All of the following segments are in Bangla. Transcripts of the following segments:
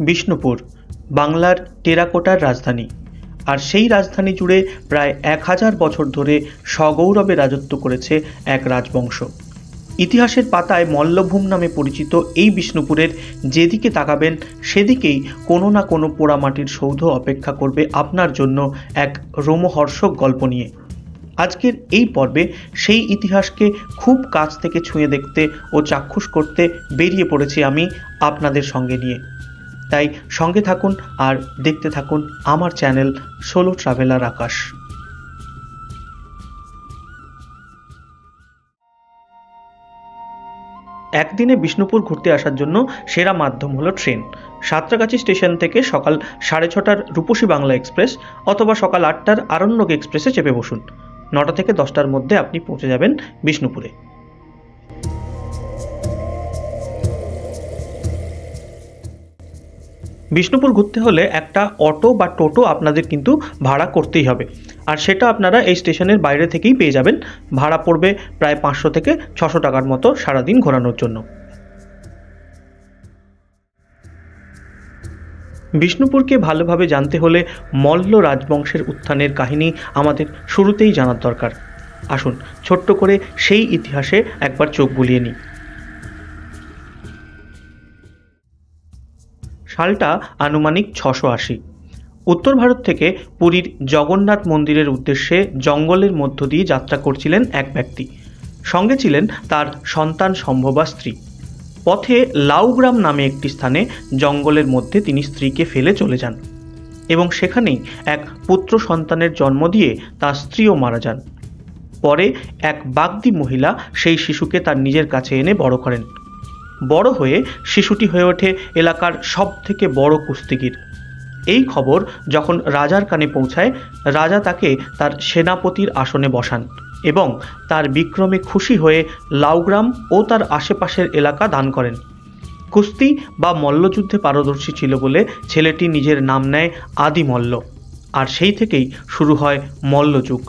বিষ্ণুপুর বাংলার টেরাকোটার রাজধানী, আর সেই রাজধানী জুড়ে প্রায় 1000 বছর ধরে সগৌরবে রাজত্ব করেছে এক রাজবংশ। ইতিহাসের পাতায় মল্লভূম নামে পরিচিত এই বিষ্ণুপুরের যেদিকে তাকাবেন সেদিকেই কোনো না কোনো পোড়ামাটির সৌধ অপেক্ষা করবে আপনার জন্য এক রোমহর্ষক গল্প নিয়ে। আজকের এই পর্বে সেই ইতিহাসকে খুব কাছ থেকে ছুঁয়ে দেখতে ও চাক্ষুষ করতে বেরিয়ে পড়েছি আমি আপনাদের সঙ্গে নিয়ে। তাই সঙ্গে থাকুন আর দেখতে থাকুন আমার চ্যানেল সোলো ট্রাভেলার আকাশ। একদিনে বিষ্ণুপুর ঘুরতে আসার জন্য সেরা মাধ্যম হলো ট্রেন। সাঁতরাগাছি স্টেশন থেকে সকাল 6:30টার রূপসী বাংলা এক্সপ্রেস অথবা সকাল 8টার আরণ্যক এক্সপ্রেসে চেপে বসুন। 9টা থেকে 10টার মধ্যে আপনি পৌঁছে যাবেন বিষ্ণুপুরে। বিষ্ণুপুর ঘুরতে হলে একটা অটো বা টোটো আপনাদের কিন্তু ভাড়া করতেই হবে, আর সেটা আপনারা এই স্টেশনের বাইরে থেকেই পেয়ে যাবেন। ভাড়া পড়বে প্রায় 500 থেকে 600 টাকার মতো সারাদিন ঘোরানোর জন্য। বিষ্ণুপুরকে ভালোভাবে জানতে হলে মল্ল রাজবংশের উত্থানের কাহিনী আমাদের শুরুতেই জানার দরকার। আসুন ছোট্ট করে সেই ইতিহাসে একবার চোখ বুলিয়ে নিই। সালটা আনুমানিক 680। উত্তর ভারত থেকে পুরীর জগন্নাথ মন্দিরের উদ্দেশ্যে জঙ্গলের মধ্য দিয়ে যাত্রা করছিলেন এক ব্যক্তি। সঙ্গে ছিলেন তার সন্তান সম্ভবা স্ত্রী। পথে লাউগ্রাম নামে একটি স্থানে জঙ্গলের মধ্যে তিনি স্ত্রীকে ফেলে চলে যান এবং সেখানেই এক পুত্র সন্তানের জন্ম দিয়ে তার স্ত্রীও মারা যান। পরে এক বাগদি মহিলা সেই শিশুকে তার নিজের কাছে এনে বড় করেন। বড় হয়ে শিশুটি হয়ে ওঠে এলাকার সব থেকে বড় কুস্তিগির। এই খবর যখন রাজার কানে পৌঁছায়, রাজা তাকে তার সেনাপতির আসনে বসান এবং তার বিক্রমে খুশি হয়ে লাউগ্রাম ও তার আশেপাশের এলাকা দান করেন। কুস্তি বা মল্লযুদ্ধে পারদর্শী ছিল বলে ছেলেটি নিজের নাম নেয় আদি মল্ল, আর সেই থেকেই শুরু হয় মল্লযুগ।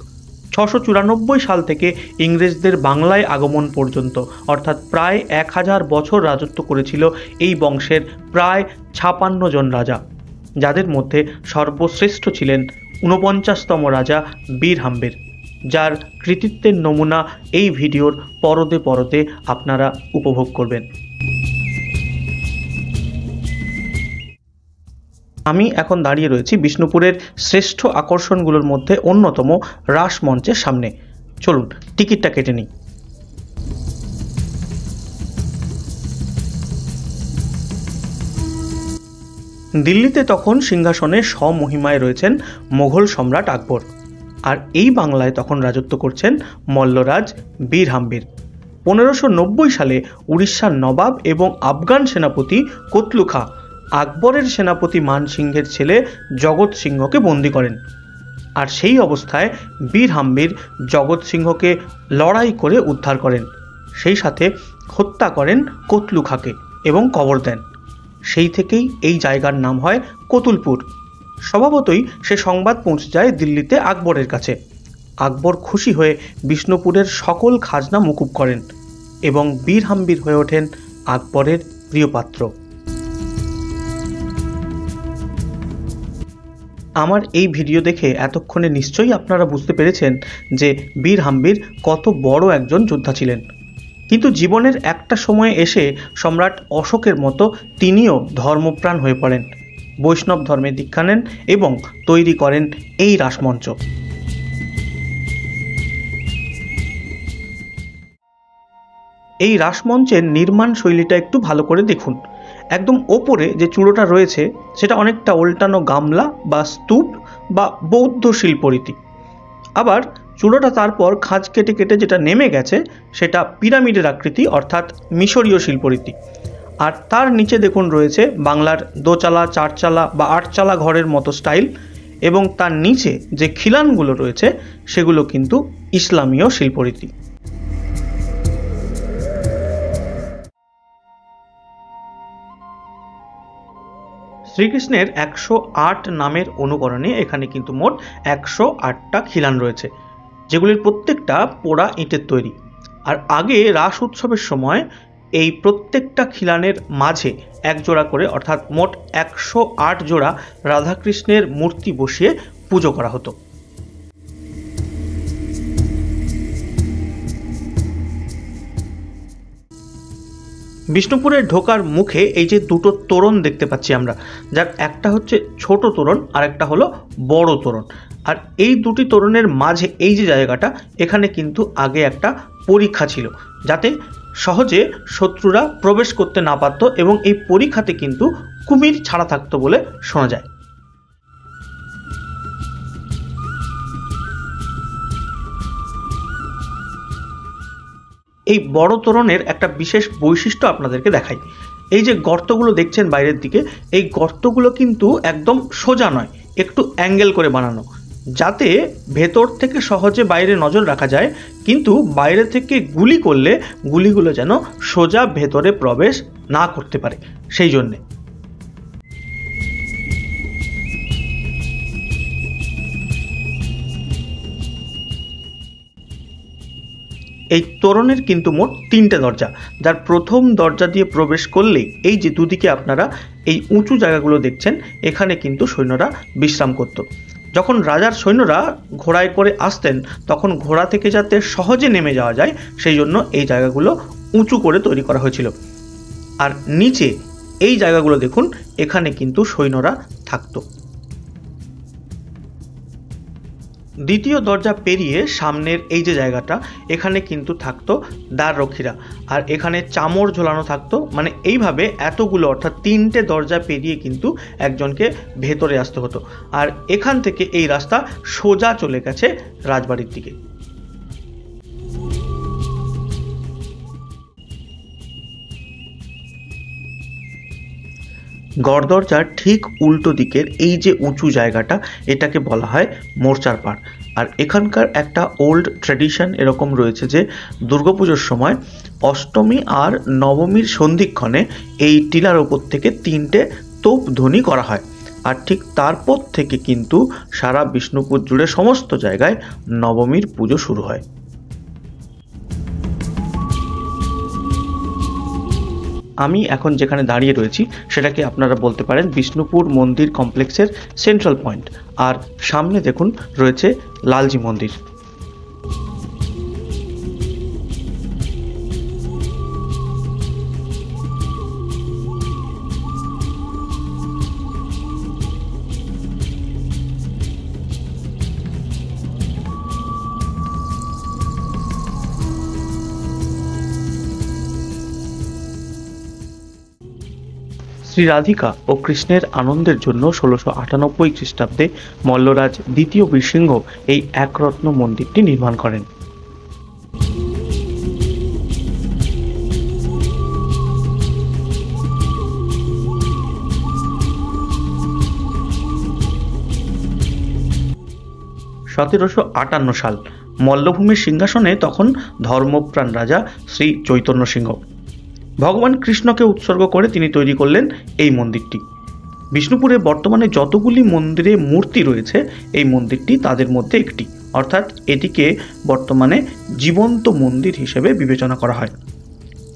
694 সাল থেকে ইংরেজদের বাংলায় আগমন পর্যন্ত অর্থাৎ প্রায় 1000 বছর রাজত্ব করেছিল এই বংশের প্রায় 56 জন রাজা, যাদের মধ্যে সর্বশ্রেষ্ঠ ছিলেন 49তম রাজা বীরহাম্বের, যার কৃতিত্বের নমুনা এই ভিডিওর পরদে পরদে আপনারা উপভোগ করবেন। আমি এখন দাঁড়িয়ে রয়েছি বিষ্ণুপুরের শ্রেষ্ঠ আকর্ষণগুলোর মধ্যে অন্যতম রাস মঞ্চের সামনে। চলুন টিকিটটা কেটে নিই। দিল্লিতে তখন সিংহাসনে স্বমহিমায় রয়েছেন মোগল সম্রাট আকবর, আর এই বাংলায় তখন রাজত্ব করছেন মল্লরাজ বীরহাম্বির। 1590 সালে উড়িষ্যার নবাব এবং আফগান সেনাপতি কতলু খাঁ আকবরের সেনাপতি মান সিংহের ছেলে জগৎ সিংহকে বন্দী করেন, আর সেই অবস্থায় বীরহাম্বির জগৎ সিংহকে লড়াই করে উদ্ধার করেন। সেই সাথে হত্যা করেন কতলু খাঁকে এবং কবর দেন। সেই থেকেই এই জায়গার নাম হয় কতুলপুর। স্বভাবতই সে সংবাদ পৌঁছে যায় দিল্লিতে আকবরের কাছে। আকবর খুশি হয়ে বিষ্ণুপুরের সকল খাজনা মকুব করেন এবং বীরহাম্বির হয়ে ওঠেন আকবরের প্রিয়পাত্র। আমার এই ভিডিও দেখে এতক্ষণে নিশ্চয়ই আপনারা বুঝতে পেরেছেন যে বীরহাম্বির কত বড় একজন যোদ্ধা ছিলেন। কিন্তু জীবনের একটা সময়ে এসে সম্রাট অশোকের মতো তিনিও ধর্মপ্রাণ হয়ে পড়েন, বৈষ্ণব ধর্মে দীক্ষা নেন এবং তৈরি করেন এই রাসমঞ্চ। এই রাসমঞ্চের নির্মাণ শৈলীটা একটু ভালো করে দেখুন। একদম ওপরে যে চূড়োটা রয়েছে সেটা অনেকটা উল্টানো গামলা বা স্তূপ বা বৌদ্ধ শিল্পরীতি। আবার চূড়োটা তারপর খাঁজ কেটে কেটে যেটা নেমে গেছে সেটা পিরামিডের আকৃতি অর্থাৎ মিশরীয় শিল্পরীতি। আর তার নিচে দেখুন রয়েছে বাংলার দোচালা, চারচালা বা আটচালা ঘরের মতো স্টাইল, এবং তার নিচে যে খিলানগুলো রয়েছে সেগুলো কিন্তু ইসলামীয় শিল্পরীতি। শ্রীকৃষ্ণের 108 নামের অনুকরণে এখানে কিন্তু মোট 108টা খিলান রয়েছে, যেগুলির প্রত্যেকটা পোড়া ইটের তৈরি। আর আগে রাস উৎসবের সময় এই প্রত্যেকটা খিলানের মাঝে এক জোড়া করে অর্থাৎ মোট 108 জোড়া রাধাকৃষ্ণের মূর্তি বসিয়ে পুজো করা হতো। বিষ্ণুপুরের ঢোকার মুখে এই যে দুটো তোরণ দেখতে পাচ্ছি আমরা, যার একটা হচ্ছে ছোট তোরণ আর একটা হলো বড় তোরণ। আর এই দুটি তোরণের মাঝে এই যে জায়গাটা, এখানে কিন্তু আগে একটা পরীক্ষা ছিল, যাতে সহজে শত্রুরা প্রবেশ করতে না পারত, এবং এই পরীক্ষাতে কিন্তু কুমির ছাড়া থাকতো বলে শোনা যায়। এই বড় তোরণের একটা বিশেষ বৈশিষ্ট্য আপনাদেরকে দেখাই। এই যে গর্তগুলো দেখছেন বাইরের দিকে, এই গর্তগুলো কিন্তু একদম সোজা নয়, একটু অ্যাঙ্গেল করে বানানো, যাতে ভেতর থেকে সহজে বাইরে নজর রাখা যায়, কিন্তু বাইরে থেকে গুলি করলে গুলিগুলো যেন সোজা ভেতরে প্রবেশ না করতে পারে, সেই জন্যে। এই তোরণের কিন্তু মোট 3টে দরজা, যার প্রথম দরজা দিয়ে প্রবেশ করলেই এই যে দুদিকে আপনারা এই উঁচু জায়গাগুলো দেখছেন, এখানে কিন্তু সৈন্যরা বিশ্রাম করত। যখন রাজার সৈন্যরা ঘোড়ায় করে আসতেন, তখন ঘোড়া থেকে যাতে সহজে নেমে যাওয়া যায়, সেই জন্য এই জায়গাগুলো উঁচু করে তৈরি করা হয়েছিল। আর নিচে এই জায়গাগুলো দেখুন, এখানে কিন্তু সৈন্যরা থাকতো। দ্বিতীয় দরজা পেরিয়ে সামনের এই যে জায়গাটা, এখানে কিন্তু থাকতো দ্বাররক্ষীরা, আর এখানে চামর ঝোলানো থাকতো। মানে এইভাবে এতগুলো অর্থাৎ 3টে দরজা পেরিয়ে কিন্তু একজনকে ভেতরে আসতে হতো। আর এখান থেকে এই রাস্তা সোজা চলে গেছে রাজবাড়ির দিকে। গড়দরজার ঠিক উল্টো দিকের এই যে উঁচু জায়গাটা, এটাকে বলা হয় মোর্চার পাড়। আর এখানকার একটা ওল্ড ট্র্যাডিশন এরকম রয়েছে যে দুর্গাপুজোর সময় অষ্টমী আর নবমীর সন্ধিক্ষণে এই টিলার ওপর থেকে 3টে তোপ ধ্বনি করা হয়। আর ঠিক তারপর থেকে কিন্তু সারা বিষ্ণুপুর জুড়ে সমস্ত জায়গায় নবমীর পুজো শুরু হয়। আমি এখন যেখানে দাঁড়িয়ে রয়েছি সেটাকে আপনারা বলতে পারেন বিষ্ণুপুর মন্দির কমপ্লেক্সের সেন্ট্রাল পয়েন্ট। আর সামনে দেখুন রয়েছে লালজি মন্দির। শ্রী রাধিকা ও কৃষ্ণের আনন্দের জন্য 1698 খ্রিস্টাব্দে মল্লরাজ দ্বিতীয় বীরসিংহ এই একরত্ন মন্দিরটি নির্মাণ করেন। (1758 সাল) মল্লভূমির সিংহাসনে তখন ধর্মপ্রাণ রাজা শ্রী চৈতন্য সিংহ। ভগবান কৃষ্ণকে উৎসর্গ করে তিনি তৈরি করলেন এই মন্দিরটি। বিষ্ণুপুরে বর্তমানে যতগুলি মন্দিরে মূর্তি রয়েছে, এই মন্দিরটি তাদের মধ্যে একটি, অর্থাৎ এটিকে বর্তমানে জীবন্ত মন্দির হিসেবে বিবেচনা করা হয়।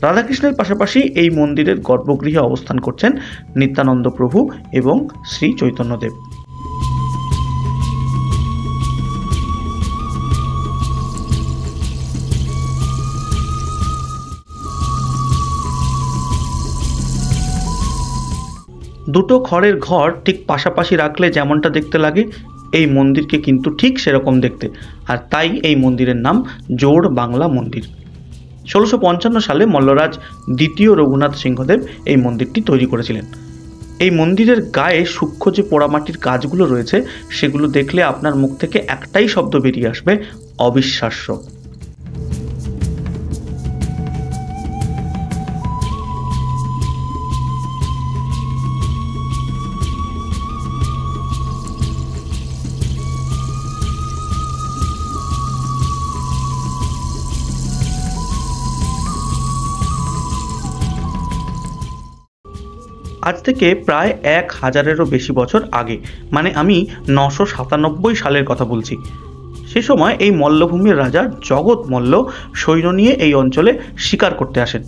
রাধাকৃষ্ণের পাশাপাশি এই মন্দিরের গর্ভগৃহে অবস্থান করছেন নিত্যানন্দ প্রভু এবং শ্রী চৈতন্যদেব। দুটো খড়ের ঘর ঠিক পাশাপাশি রাখলে যেমনটা দেখতে লাগে, এই মন্দিরকে কিন্তু ঠিক সেরকম দেখতে, আর তাই এই মন্দিরের নাম জোড় বাংলা মন্দির। 1655 সালে মল্লরাজ দ্বিতীয় রঘুনাথ সিংহদেব এই মন্দিরটি তৈরি করেছিলেন। এই মন্দিরের গায়ে সূক্ষ্ম যে পোড়ামাটির কাজগুলো রয়েছে, সেগুলো দেখলে আপনার মুখ থেকে একটাই শব্দ বেরিয়ে আসবে, অবিশ্বাস্য। আজ থেকে প্রায় 1000-এরও বেশি বছর আগে, মানে আমি 997 সালের কথা বলছি, সে সময় এই মল্লভূমির রাজা জগৎ মল্ল সৈন্য নিয়ে এই অঞ্চলে শিকার করতে আসেন।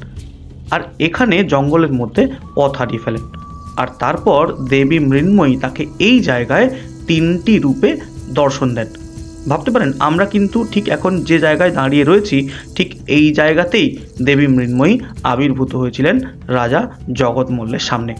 আর এখানে জঙ্গলের মধ্যে পথ হারিয়ে ফেলেন। আর তারপর দেবী মৃন্ময়ী তাকে এই জায়গায় 3টি রূপে দর্শন দেন। ভাবতে পারেন আমরা কিন্তু ঠিক এখন যে জায়গায় দাঁড়িয়ে রয়েছি ঠিক এই জায়গাতেই দেবী মৃন্ময়ী আবির্ভূত হয়েছিলেন রাজা জগৎমল্লের সামনে।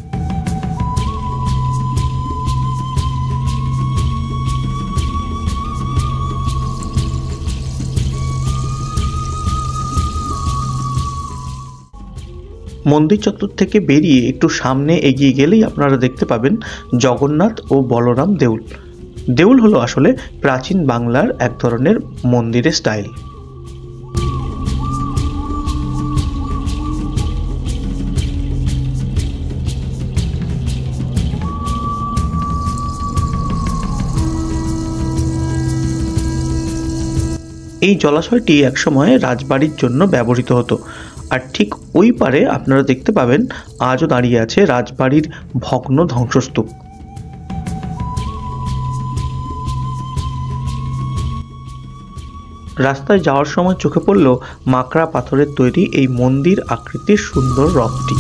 মন্দির চত্বর থেকে বেরিয়ে একটু সামনে এগিয়ে গেলেই আপনারা দেখতে পাবেন জগন্নাথ ও বলরাম দেউল। দেউল হলো আসলে প্রাচীন বাংলার এক ধরনের মন্দিরের স্টাইল। এই জলাশয়টি একসময় রাজবাড়ির জন্য ব্যবহৃত হতো। আর ঠিক ওই পারে আপনারা দেখতে পাবেন আজও দাঁড়িয়ে আছে রাজবাড়ির ভগ্ন ধ্বংসস্তূপ। রাস্তায় যাওয়ার সময় চোখে পড়ল মাকড়া পাথরের তৈরি এই মন্দির আকৃতির সুন্দর রথটি।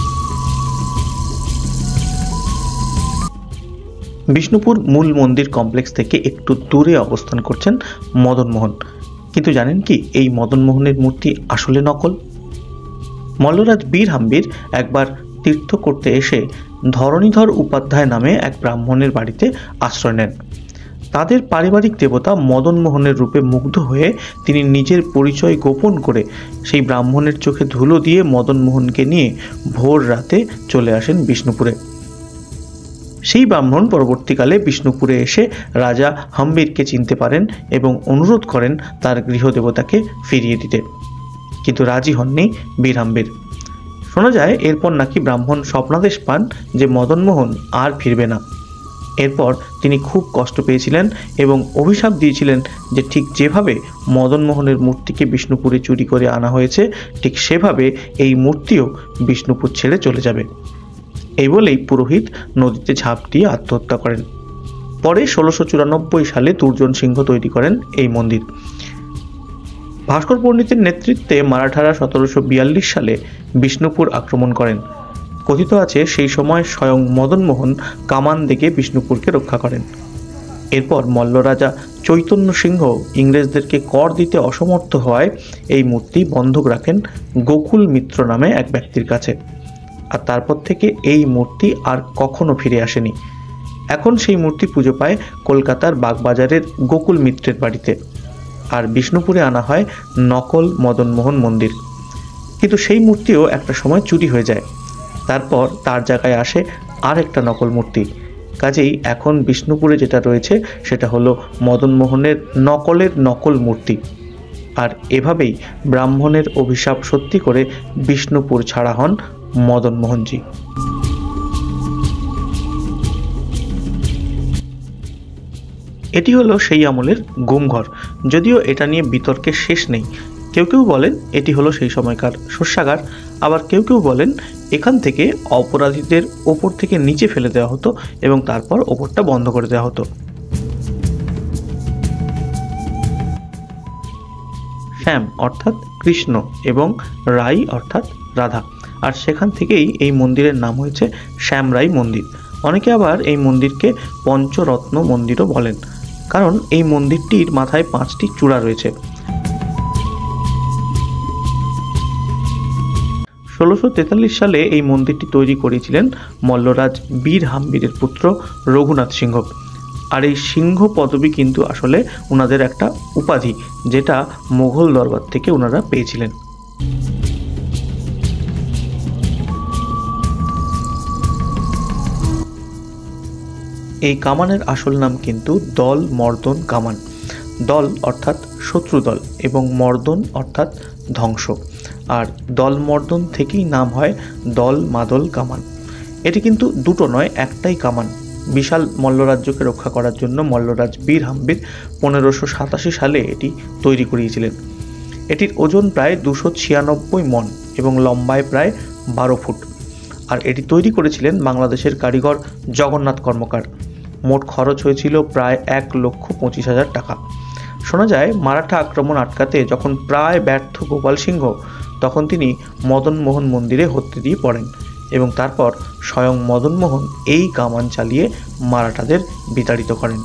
বিষ্ণুপুর মূল মন্দির কমপ্লেক্স থেকে একটু দূরে অবস্থান করছেন মদনমোহন। কিন্তু জানেন কি, এই মদনমোহনের মূর্তি আসলে নকল। মল্লরাজ বীর হাম্বির একবার তীর্থ করতে এসে ধরণীধর উপাধ্যায় নামে এক ব্রাহ্মণের বাড়িতে আশ্রয় নেন। তাদের পারিবারিক দেবতা মদনমোহনের রূপে মুগ্ধ হয়ে তিনি নিজের পরিচয় গোপন করে সেই ব্রাহ্মণের চোখে ধুলো দিয়ে মদনমোহনকে নিয়ে ভোর রাতে চলে আসেন বিষ্ণুপুরে। সেই ব্রাহ্মণ পরবর্তীকালে বিষ্ণুপুরে এসে রাজা হাম্বিরকে চিনতে পারেন এবং অনুরোধ করেন তার গৃহদেবতাকে ফিরিয়ে দিতে, কিন্তু রাজি হননি বীর হাম্বির। শোনা যায় এরপর নাকি ব্রাহ্মণ স্বপ্নাদেশ পান যে মদনমোহন আর ফিরবে না। এরপর তিনি খুব কষ্ট পেয়েছিলেন এবং অভিশাপ দিয়েছিলেন যে ঠিক যেভাবে মদনমোহনের মূর্তিকে বিষ্ণুপুরে চুরি করে আনা হয়েছে ঠিক সেভাবে এই মূর্তিও বিষ্ণুপুর ছেড়ে চলে যাবে। এই বলেই পুরোহিত নদীতে ঝাঁপ দিয়ে আত্মহত্যা করেন। পরে 1694 সালে দুর্জন সিংহ তৈরি করেন এই মন্দির। ভাস্কর পণ্ডিতের নেতৃত্বে মারাঠারা 1742 সালে বিষ্ণুপুর আক্রমণ করেন। কথিত আছে সেই সময় স্বয়ং মদনমোহন কামান দেখে বিষ্ণুপুরকে রক্ষা করেন। এরপর মল্ল রাজা চৈতন্য সিংহ ইংরেজদেরকে কর দিতে অসমর্থ হওয়ায় এই মূর্তি বন্ধক রাখেন গোকুল মিত্র নামে এক ব্যক্তির কাছে। আর তারপর থেকে এই মূর্তি আর কখনো ফিরে আসেনি। এখন সেই মূর্তি পুজো পায় কলকাতার বাগবাজারের গোকুল মিত্রের বাড়িতে। আর বিষ্ণুপুরে আনা হয় নকল মদনমোহন মন্দির। কিন্তু সেই মূর্তিও একটা সময় চুরি হয়ে যায়। তারপর তার জায়গায় আসে আর একটা নকল মূর্তি। কাজেই এখন বিষ্ণুপুরে যেটা রয়েছে সেটা হলো মদনমোহনের নকলের নকল মূর্তি। আর এভাবেই ব্রাহ্মণের অভিশাপ সত্যি করে বিষ্ণুপুর ছাড়া হন মদনমোহনজি। এটি হলো সেই আমলের গুমঘর। যদিও এটা নিয়ে বিতর্কের শেষ নেই। কেউ কেউ বলেন এটি হলো সেই সময়কার শস্যাগার, আবার কেউ কেউ বলেন এখান থেকে অপরাধীদের ওপর থেকে নিচে ফেলে দেওয়া হতো এবং তারপর ওপরটা বন্ধ করে দেওয়া হতো। শ্যাম অর্থাৎ কৃষ্ণ এবং রাই অর্থাৎ রাধা, আর সেখান থেকেই এই মন্দিরের নাম হয়েছে শ্যামরাই মন্দির। অনেকে আবার এই মন্দিরকে পঞ্চরত্ন মন্দিরও বলেন, কারণ এই মন্দিরটির মাথায় 5টি চূড়া রয়েছে। 1643 সালে এই মন্দিরটি তৈরি করেছিলেন মল্লরাজ বীর হাম্বিরের পুত্র রঘুনাথ সিংহ। আর এই সিংহ পদবী কিন্তু আসলে ওনাদের একটা উপাধি, যেটা মোগল দরবার থেকে ওনারা পেয়েছিলেন। এই কামানের আসল নাম কিন্তু দল মর্দন কামান। দল অর্থাৎ শত্রু দল এবং মর্দন অর্থাৎ ধ্বংস। আর দল মর্দন থেকেই নাম হয় দল মাদল কামান। এটি কিন্তু দুটো নয়, একটাই কামান। বিশাল মল্লরাজ্যকে রক্ষা করার জন্য মল্লরাজ বীর হাম্বির 1587 সালে এটি তৈরি করিয়েছিলেন। এটির ওজন প্রায় 296 মণ এবং লম্বায় প্রায় 12 ফুট। আর এটি তৈরি করেছিলেন বাংলাদেশের কারিগর জগন্নাথ কর্মকার। মোট খরচ হয়েছিল প্রায় 1,25,000 টাকা। শোনা যায় মারাঠা আক্রমণ আটকাতে যখন প্রায় ব্যর্থ গোপাল সিংহ তখন তিনি মদনমোহন মন্দিরে হত্যা দিয়ে পড়েন এবং তারপর স্বয়ং মদনমোহন এই কামান চালিয়ে মারাঠাদের বিতাড়িত করেন।